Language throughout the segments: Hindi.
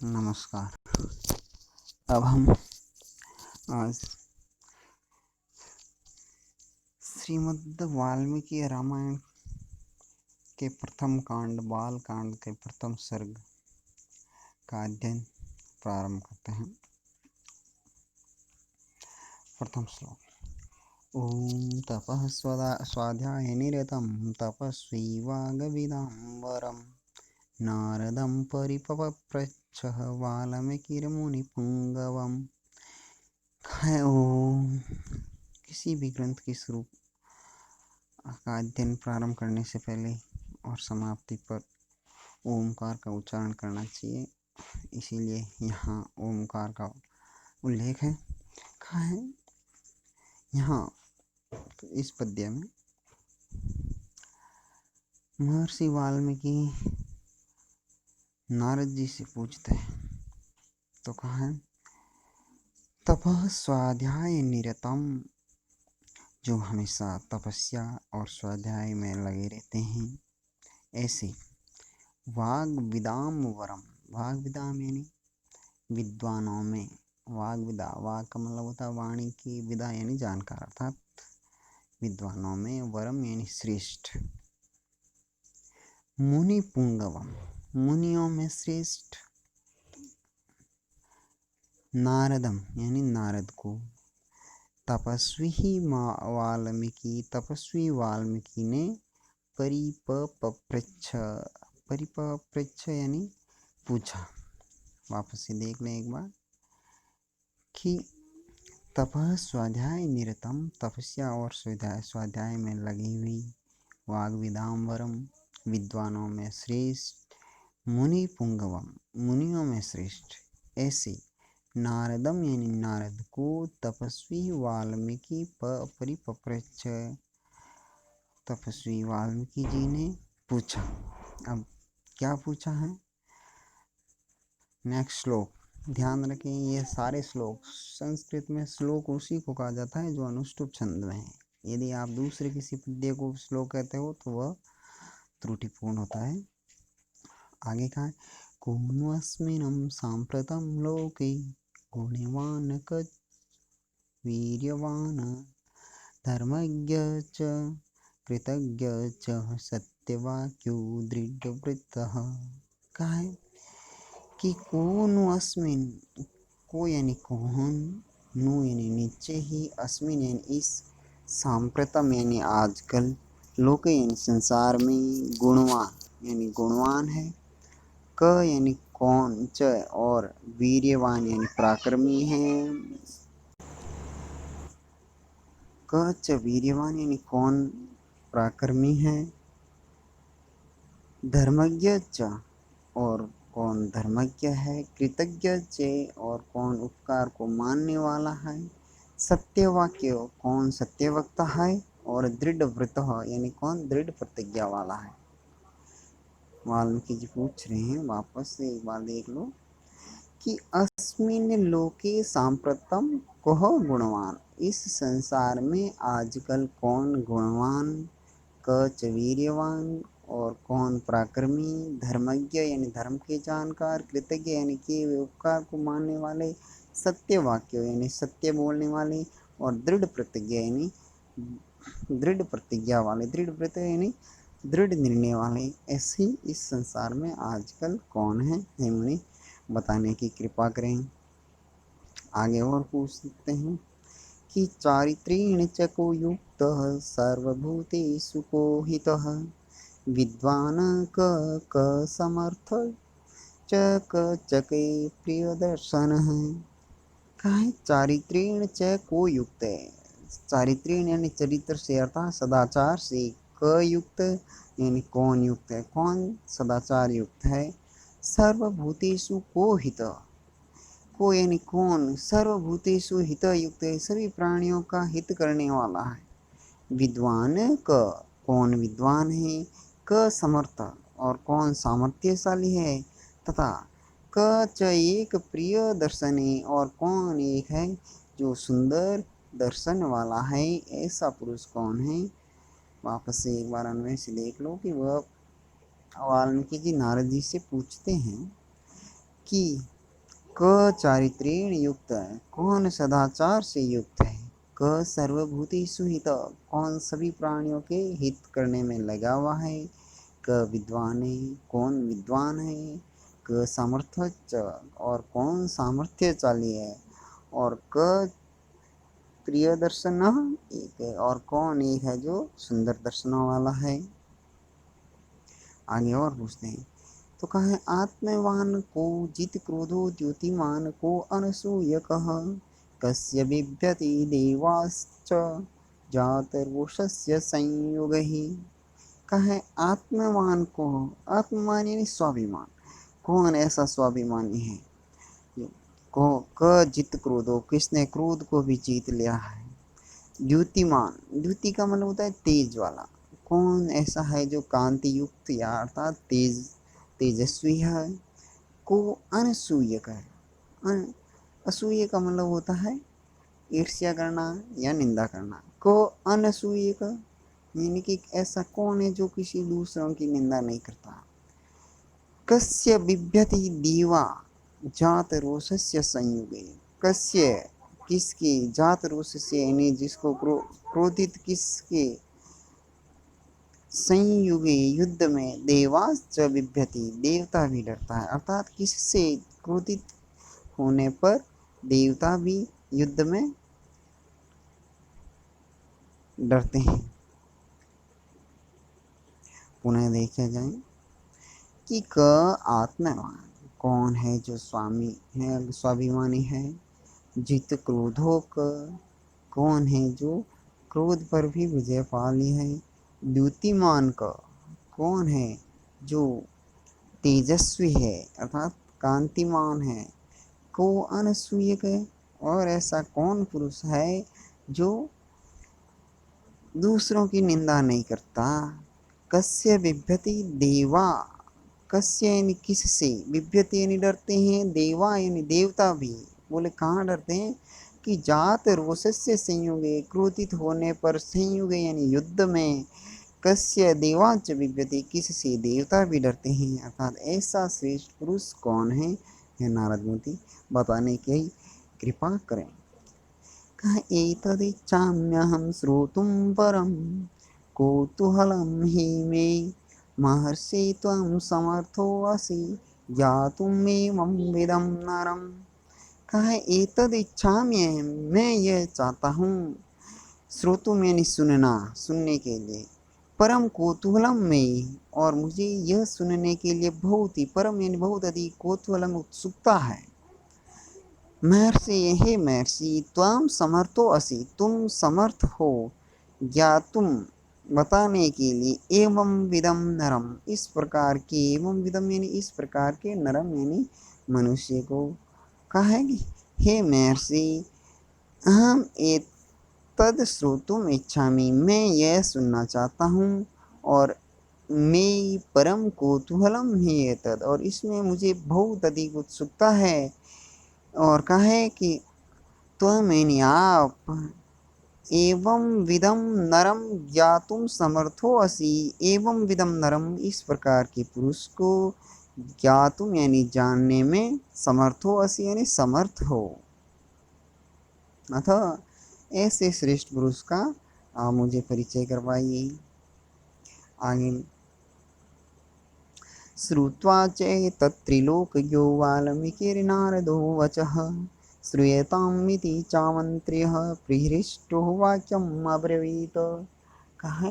नमस्कार। अब हम आज श्रीमद् वाल्मीकि रामायण के प्रथम कांड बाल कांड के प्रथम सर्ग का अध्ययन प्रारंभ करते हैं। प्रथम श्लोक। ओम तपः स्वाध्याय निरतं तपस्वी वाग्विदाम्बरं नारदं परिपप्रच्छः वाल्मीकिर्मुनिपुङ्गवम्। ओम। किसी भी ग्रंथ की शुरू का अध्ययन प्रारंभ करने से पहले और समाप्ति पर ओमकार का उच्चारण करना चाहिए, इसीलिए यहाँ ओमकार का उल्लेख है। यहाँ इस पद्य में महर्षि वाल्मीकि नारद जी से पूछते हैं, तो कहा है तपः स्वाध्याय निरतम, जो हमेशा तपस्या और स्वाध्याय में लगे रहते हैं, ऐसे वाग्विदाम वरम, वाग्विदाम यानी विद्वानों में, वाग्विदा वाग का मतलब होता है वाणी की, विदा यानी जानकार, अर्थात विद्वानों में, वरम यानी श्रेष्ठ, मुनि पुंगवम मुनियों में श्रेष्ठ, नारदम यानी नारद को, तपस्वी वाल्मीकि ने परिपप्रच्छ यानी पूछा। वापस से देख लें एक बार कि तपः स्वाध्याय निरतम, तपस्या और स्वाध्याय में लगी हुई, वाग्विदाम्बरम विद्वानों में श्रेष्ठ, मुनि पुंगवम मुनियों में श्रेष्ठ, ऐसे नारदम यानी नारद को तपस्वी वाल्मीकि परिपप्रच्छ, तपस्वी वाल्मीकि जी ने पूछा। अब क्या पूछा है? नेक्स्ट श्लोक। ध्यान रखें, ये सारे श्लोक, संस्कृत में श्लोक उसी को कहा जाता है जो अनुष्टुप छंद में है। यदि आप दूसरे किसी पद्य को श्लोक कहते हो तो वह त्रुटिपूर्ण होता है। आगे का है कोन्वस्मिनं साम्प्रतं लोके गुणवान् क वीर्यवान् धर्मज्ञ च कृतज्ञ च सत्यवाक्यो दृढ़वृत्तः। कहा है कि कोन्वस्मिन्, को यानी कौन, नु यानी नीचे ही, अस्मिन यानी इस, सांप्रतम यानी आजकल, लोक यानी संसार में, गुणवान यानी गुणवान है, क यानी कौन, च और वीर्यवान यानी पराक्रमी है, क च वीर्यवान यानी कौन पराक्रमी है, धर्मज्ञ च और कौन धर्मज्ञ है, कृतज्ञ च और कौन उपकार को मानने वाला है, सत्यवाक्य कौन सत्यवक्ता है, और दृढ़ व्रत यानी कौन दृढ़ प्रतिज्ञा वाला है। वाल्मीकि जी पूछ रहे हैं, वापस से एक बार देख लो कि अस्मिन लोके सांप्रतम कह गुणवान, इस संसार में आजकल कौन गुणवान, क च वीर्यवान और कौन पराक्रमी, धर्मज्ञ यानी धर्म के जानकार, कृतज्ञ यानी कि उपकार को मानने वाले, सत्य वाक्य यानी सत्य बोलने वाले, और दृढ़ प्रतिज्ञा यानी दृढ़ प्रतिज्ञा वाले, दृढ़ व्रत यानी दृढ़ निर्णय वाले, ऐसे इस संसार में आजकल कौन है, हे मुनि बताने की कृपा करें। आगे और पूछ सकते हैं कि चारित्रेण च को युक्तः सर्वभूतेषु को हितः, विद्वान् क समर्थ च के प्रियदर्शनः। कहा है चारित्रेण च को युक्त है, चारित्रेण यानी चरित्र से, अर्थात सदाचार से, क युक्त यानी कौन युक्त है, कौन सदाचार युक्त है, सर्वभूतेषु को हित, को यानी कौन सर्वभूतेषु हित युक्त है, सभी प्राणियों का हित करने वाला है, विद्वान क कौन विद्वान है, क समर्थ और कौन सामर्थ्यशाली है, तथा क च एक प्रिय दर्शने और कौन एक है जो सुंदर दर्शन वाला है, ऐसा पुरुष कौन है। वापस से एक बार अन्वय से देख लो कि वह वाल्मीकि जी नारद जी से पूछते हैं कि क चारित्रेण युक्त है, कौन सदाचार से युक्त है, क सर्वभूतेषु हित, कौन सभी प्राणियों के हित करने में लगा हुआ है, क विद्वान है, कौन विद्वान है, क सामर्थ्य और कौन सामर्थ्यशाली है, और क प्रिय दर्शन एक है और कौन एक है जो सुंदर दर्शनों वाला है। आगे और पूछते हैं तो कहा आत्मवान को जित क्रोधो द्युतिमान को अनसूय कह, कस्य बिभ्यति देवाश्च जातरोषस्य संयोग ही। कहा आत्मवान को, आत्मवान यानी स्वाभिमान, कौन ऐसा स्वाभिमानी है को क जित क्रोधो, किसने क्रोध को भी जीत लिया है, द्युतिमान, द्युति का मतलब होता है तेज वाला, कौन ऐसा है जो कांति युक्त या अर्थात तेजस्वी है, को अनसूय का है, असूय का मतलब होता है ईर्ष्या करना या निंदा करना, को अनसूय का यानी कि ऐसा कौन है जो किसी दूसरों की निंदा नहीं करता। कस्य बिभ्यति दीवा जात रोषस्य संयुगे, कस्य किसके, जात रोष से यानी जिसको क्रोधित किसके, संयुगे युद्ध में, देवाश्च बिभ्यति देवता भी डरता है, अर्थात किससे क्रोधित होने पर देवता भी युद्ध में डरते हैं। पुनः देखा जाए कि क आत्मवान, कौन है जो स्वामी है, स्वाभिमानी है, जित क्रोधो क, कौन है जो क्रोध पर भी विजय पा ली है, द्युतिमान क, कौन है जो तेजस्वी है अर्थात कांतिमान है, को अनसूयक है, और ऐसा कौन पुरुष है जो दूसरों की निंदा नहीं करता। कस्य बिभ्यति देवा, कस्य यानी किससे, बिभ्यति यानी डरते हैं, देवा यानी देवता भी, बोले कहाँ डरते हैं कि जात रोषस्य संयुगे, क्रोधित होने पर संयुगे यानी युद्ध में, कस्य देवाच बिभ्यति, किससे देवता भी डरते हैं, अर्थात ऐसा श्रेष्ठ पुरुष कौन है, यह नारद मुनि बताने की कृपा करें। कः एतदिच्छाम्यहं श्रोतुं परं कौतूहलं हि मे, महर्षि त्वं समर्थोऽसि ज्ञातुमेवं विदं नरम्। कः एतदिच्छाम्यहं, मैं यह चाहता हूँ, श्रोतुम यानी सुनना, सुनने के लिए, परम कौतूहलम में, और मुझे यह सुनने के लिए बहुत ही, परम यानी बहुत अधिक, कौतूहलम उत्सुकता है। महर्षि, हे महर्षि, त्वं समर्थो असि, तुम समर्थ हो, ज्ञातुम बताने के लिए, एवं विदम नरम, इस प्रकार के, एवं विदम यानी इस प्रकार के, नरम यानी मनुष्य को। कहा कि हे महर्षि, अहम एतद श्रोतुम इच्छामि, मैं यह सुनना चाहता हूँ, और मैं परम कौतूहलम ही एतद, और इसमें मुझे बहुत अधिक उत्सुकता है। और कहे कि त्वं यानी आप, एवं विदम नरम ज्ञातुम समर्थो असि, एवं विदम नरम इस प्रकार के पुरुष को, ज्ञातुम यानी जानने में, समर्थो असि यानी समर्थ हो, अतः ऐसे श्रेष्ठ पुरुष का आप मुझे परिचय करवाइए। आगे श्रुत्वा चैतत्त्रिलोकयो वाल्मीकिर्नारदो वचः, श्रूयतामिति चामन्त्र्यः प्रीहृष्टो वाक्यम् अब्रवीत्। कहा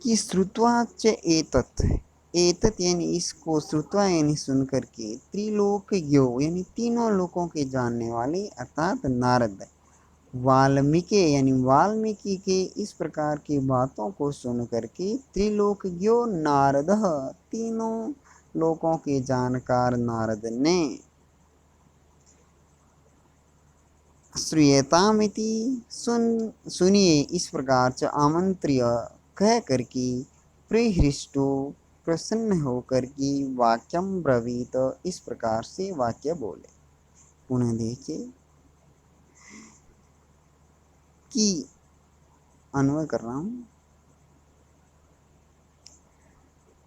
कि श्रुत्वा च एतत्, एतत् यानी इसको, श्रुत्वा यानी सुन करके, त्रिलोकयो यानी तीनों लोकों के जानने वाले अर्थात नारद, वाल्मीकि यानी वाल्मीकि के इस प्रकार की बातों को सुन करके, त्रिलोकज्ञो नारद, तीनों लोकों के जानकार नारद ने, श्रूयतामिति सुनिए इस प्रकार से, आमंत्र्य कह करके, प्रीहृष्टो प्रसन्न होकर की, वाक्यम ब्रवीत इस प्रकार से वाक्य बोले। पुनः देखिए कि अन्वय कर रहा हूँ।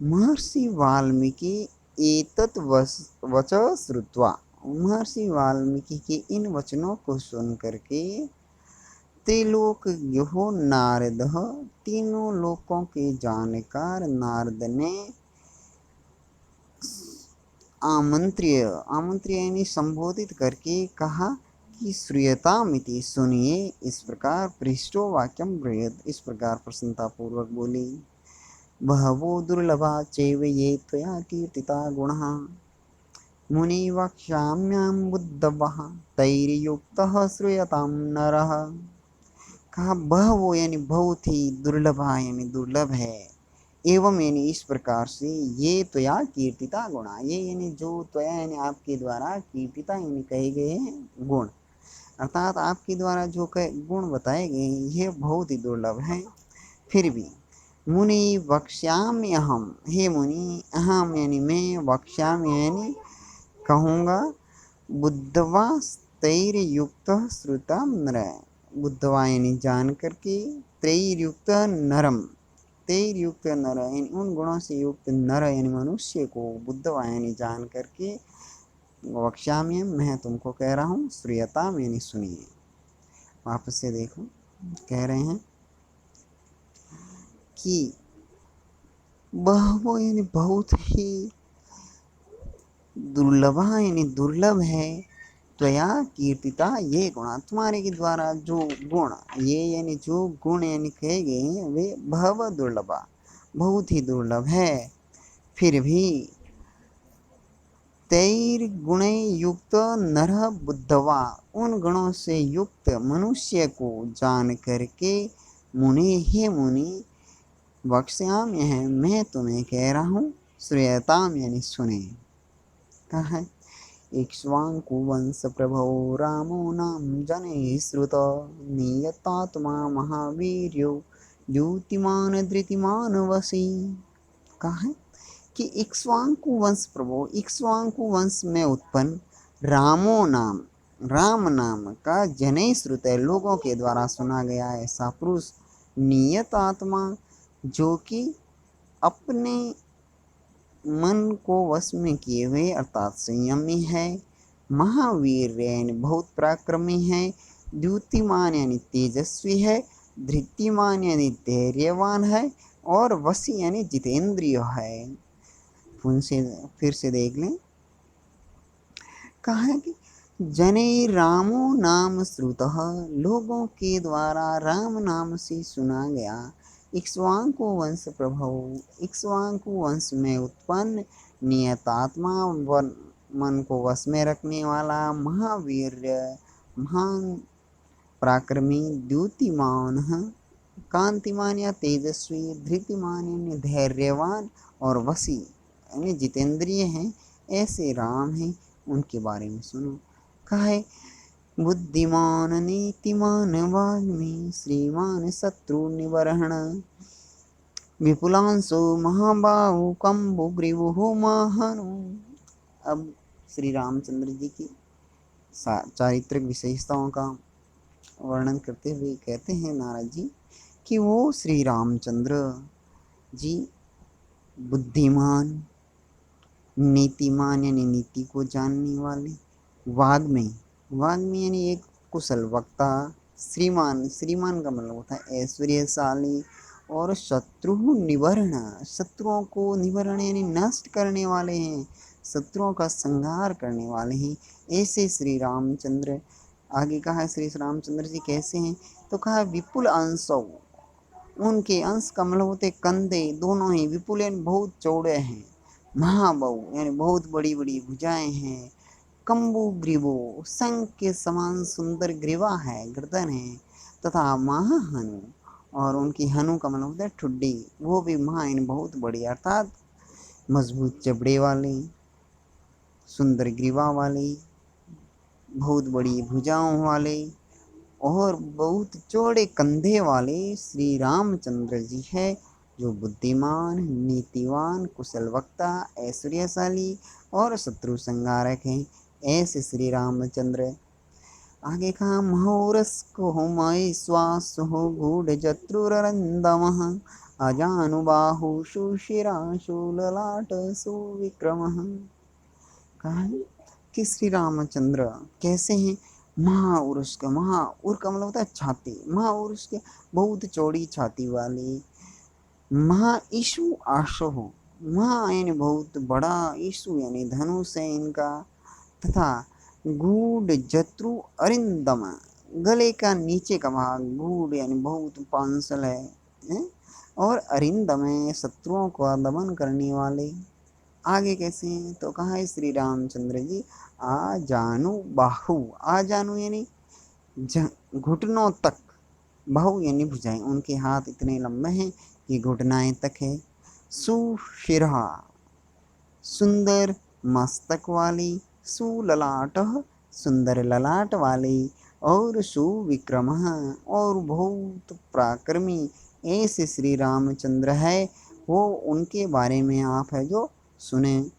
महर्षि वाल्मीकि एतत् वच श्रुत्वा, महर्षि वाल्मीकि के इन वचनों को सुन करके त्रिलोकज्ञो नारदः, तीनों लोकों के जानकार नारद ने आमंत्र्य आमंत्र्य यानी संबोधित करके कहा कि श्रूयतामिति, सुनिए। इस प्रकार पृष्ठो वाक्यम बृहद, इस प्रकार प्रसन्नतापूर्वक बोली। बहवो दुर्लभा चैव ये त्वया कीर्तिता गुणः, मुनि वक्ष्याम्यां बुद्धवः तैर्युक्तः श्रूयतां नरः। कहा बहवो यानी बहुत ही, दुर्लभा यानी दुर्लभ है, एवं यानी इस प्रकार से, ये त्वया कीर्तिता गुणा, ये यानी जो त्वया यानी आपके द्वारा, कीर्तिता यानी कहे गए हैं गुण, अर्थात आपके द्वारा जो गुण बताए गए हैं ये बहुत ही दुर्लभ है। फिर भी मुनि वक्ष्यामि अहम, हे मुनि, अहम यानी मैं, वक्ष्यामि यानी कहूँगा, बुद्धवा तैर्युक्त श्रुता नर, बुद्धवा यानी जान करके, तैर्युक्त नरम, तैर्युक्त नर यानी उन गुणों से युक्त नर यानी मनुष्य को, बुद्धवा यानी जान करके, वक्ष्यामि मैं तुमको कह रहा हूँ, श्रूयताम यानी सुनिए। वापस से देखो, कह रहे हैं कि बहवो यानी बहुत ही, दुर्लभा यानी दुर्लभ है, त्वया कीर्तिता ये गुण, तुम्हारे के द्वारा जो गुण, ये यानी जो गुण यानी कहे गए हैं वे बहव दुर्लभा, बहुत ही दुर्लभ है। फिर भी तैर्गुणे युक्त नर बुद्धवा, उन गुणों से युक्त मनुष्य को जान करके, मुनि हे मुनि, वक्ष्याम यह मैं तुम्हें कह रहा हूँ, श्रूयताम यानी सुने। कहा है इक्ष्वाकुवंश प्रभो रामो नाम जने श्रुत, नियतात्मा महावीर्यो द्युतिमान धृतिमान वशी। कहा है कि इक्ष्वाकु वंश प्रभो, इक्ष्वाकु वंश में उत्पन्न रामो नाम, राम नाम का जने श्रुत है, लोगों के द्वारा सुना गया ऐसा पुरुष, नियत आत्मा जो कि अपने मन को वश में किए हुए अर्थात संयमी है, महावीर यानी बहुत पराक्रमी है, द्युतिमान यानी तेजस्वी है, धृतिमान यानी धैर्यवान है, और वशी यानी जितेंद्रिय है। फिर से देख लें, कहा है कि जने रामो नाम श्रुतः, लोगों के द्वारा राम नाम से सुना गया, इक्ष्वाकु वंश प्रभो, इक्ष्वाकु वंश में उत्पन्न, नियतात्मा मन को वश में रखने वाला, महावीर महान पराक्रमी, द्युतिमान कांतिमान या तेजस्वी, धृतिमान यानी धैर्यवान, और वशी यानी जितेंद्रिय हैं, ऐसे राम हैं, उनके बारे में सुनो। कहा है बुद्धिमान नीतिमान वाग्मी श्रीमान शत्रु निबर्हण, विपुलांशो महाबाहु कंबुग्रीवो महानु। अब श्री रामचंद्र जी की चारित्रिक विशेषताओं का वर्णन करते हुए कहते हैं नारद जी कि वो श्री रामचंद्र जी बुद्धिमान, नीतिमान यानी नीति को जानने वाले, वाग्मी, वाग्मी यानी एक कुशल वक्ता, श्रीमान, श्रीमान का मतलब होता है ऐश्वर्यशाली, और शत्रु निवारण, शत्रुओं को निवारण यानी नष्ट करने वाले हैं, शत्रुओं का संहार करने वाले हैं, ऐसे श्री रामचंद्र। आगे कहा श्री रामचंद्र जी कैसे हैं, तो कहा विपुल अंशों, उनके अंश का मतलब होते कंधे दोनों ही, विपुल यानी बहुत चौड़े हैं, महाबाहु यानी बहुत बड़ी बड़ी भुजाएं हैं, कंबु ग्रीवो, शंख के समान सुंदर ग्रीवा है, गर्दन है, तथा महाहनु, और उनकी हनु का मतलब होता है ठुड्डी, वो भी महा यानी बहुत बड़ी, अर्थात मजबूत जबड़े वाली, सुंदर ग्रीवा वाली, बहुत बड़ी भुजाओं वाले, और बहुत चौड़े कंधे वाले श्री रामचंद्र जी है, जो बुद्धिमान, नीतिवान, कुशल वक्ता, ऐश्वर्यशाली, और शत्रु संहारक हैं, ऐसे श्री रामचंद्र। आगे कहा महोरस को मय श्वास हो गूढ़ जत्रुरंदम, अजानुबाहु सुशिरा शूललाट सुविक्रमः। कहा है कि श्री रामचंद्र कैसे हैं? महाउरुष के, महाउर का मतलब होता है छाती, महाउरुष के बहुत चौड़ी छाती वाली, महाईशु आशो हो, महा यानी बहुत बड़ा, ईशु यानी धनुष है इनका, तथा गूढ़ जत्रु अरिंदम, गले का नीचे का भाग गूढ़ यानी बहुत पांसल है? और अरिंदम है शत्रुओं का दमन करने वाले। आगे कैसे हैं? तो कहा है श्री रामचंद्र जी आ जानू बाहु, आ जानू यानी घुटनों तक, बाहु यानी भुजाएं, उनके हाथ इतने लंबे हैं कि घुटनाएं तक है। सुशिरा सुंदर मस्तक वाली, सुललाट सुंदर ललाट वाली, और सुविक्रम और बहुत पराक्रमी, ऐसे श्री रामचंद्र है। वो उनके बारे में आप है जो सुने।